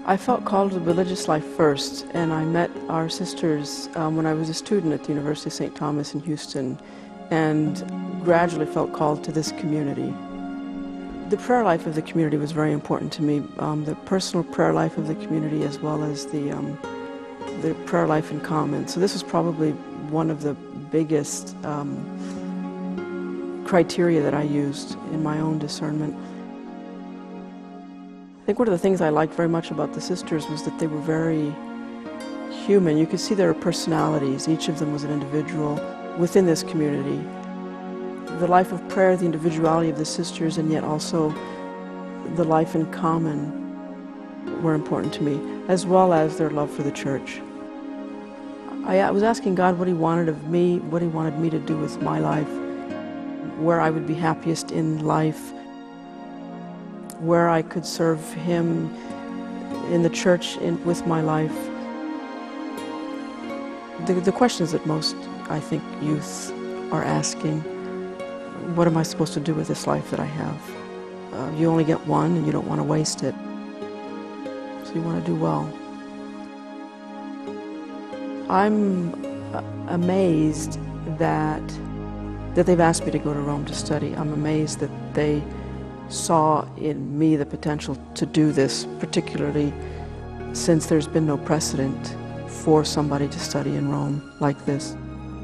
I felt called to the religious life first, and I met our sisters when I was a student at the University of St. Thomas in Houston, and gradually felt called to this community. The prayer life of the community was very important to me, the personal prayer life of the community as well as the prayer life in common. So this was probably one of the biggest criteria that I used in my own discernment. I think one of the things I liked very much about the sisters was that they were very human. You could see their personalities. Each of them was an individual within this community. The life of prayer, the individuality of the sisters, and yet also the life in common were important to me, as well as their love for the church. I was asking God what He wanted of me, what He wanted me to do with my life, where I would be happiest in life, where I could serve Him in the church with my life. The questions that most, I think, youth are asking: what am I supposed to do with this life that I have? You only get one and you don't want to waste it, so you want to do well. I'm amazed that they've asked me to go to Rome to study. I'm amazed that they saw in me the potential to do this, particularly since there's been no precedent for somebody to study in Rome like this.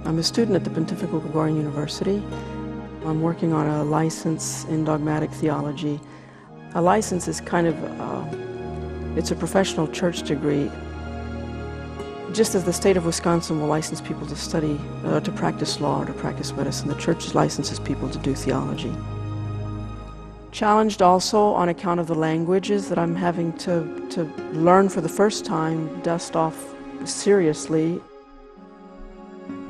I'm a student at the Pontifical Gregorian University. I'm working on a license in dogmatic theology. A license is kind of, it's a professional church degree. Just as the state of Wisconsin will license people to study, to practice law or to practice medicine, the church licenses people to do theology. Challenged also on account of the languages that I'm having to learn for the first time, dust off seriously.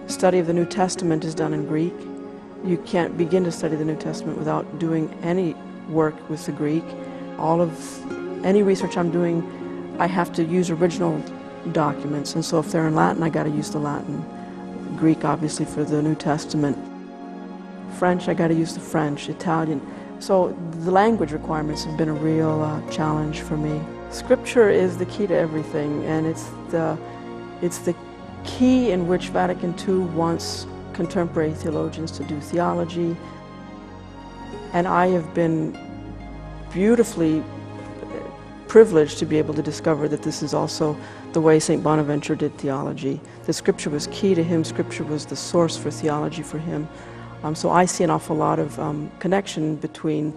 Study of the New Testament is done in Greek. You can't begin to study the New Testament without doing any work with the Greek. All of any research I'm doing, I have to use original documents, and so if they're in Latin, I got to use the Latin. Greek, obviously, for the New Testament. French, I got to use the French. Italian. So the language requirements have been a real challenge for me. Scripture is the key to everything, and it's the key in which Vatican II wants contemporary theologians to do theology. And I have been beautifully privileged to be able to discover that this is also the way St. Bonaventure did theology. The Scripture was key to him. Scripture was the source for theology for him. So I see an awful lot of connection between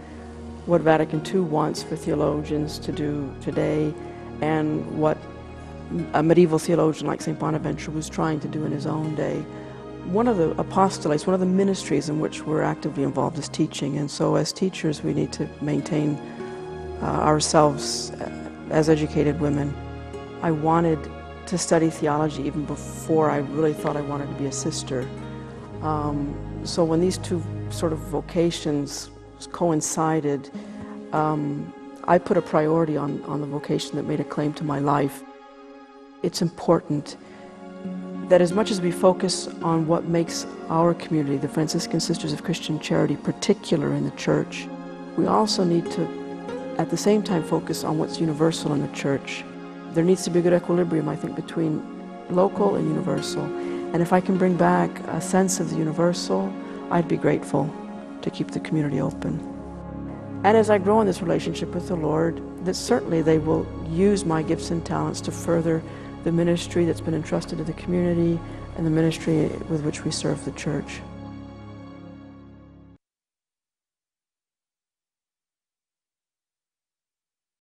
what Vatican II wants for theologians to do today and what a medieval theologian like St. Bonaventure was trying to do in his own day. One of the apostolates, one of the ministries in which we're actively involved is teaching, and so as teachers we need to maintain ourselves as educated women. I wanted to study theology even before I really thought I wanted to be a sister. So when these two sort of vocations coincided, I put a priority on the vocation that made a claim to my life. It's important that as much as we focus on what makes our community, the Franciscan Sisters of Christian Charity, particular in the church, we also need to, at the same time, focus on what's universal in the church. There needs to be a good equilibrium, I think, between local and universal. And if I can bring back a sense of the universal, I'd be grateful to keep the community open. And as I grow in this relationship with the Lord, that certainly they will use my gifts and talents to further the ministry that's been entrusted to the community and the ministry with which we serve the church.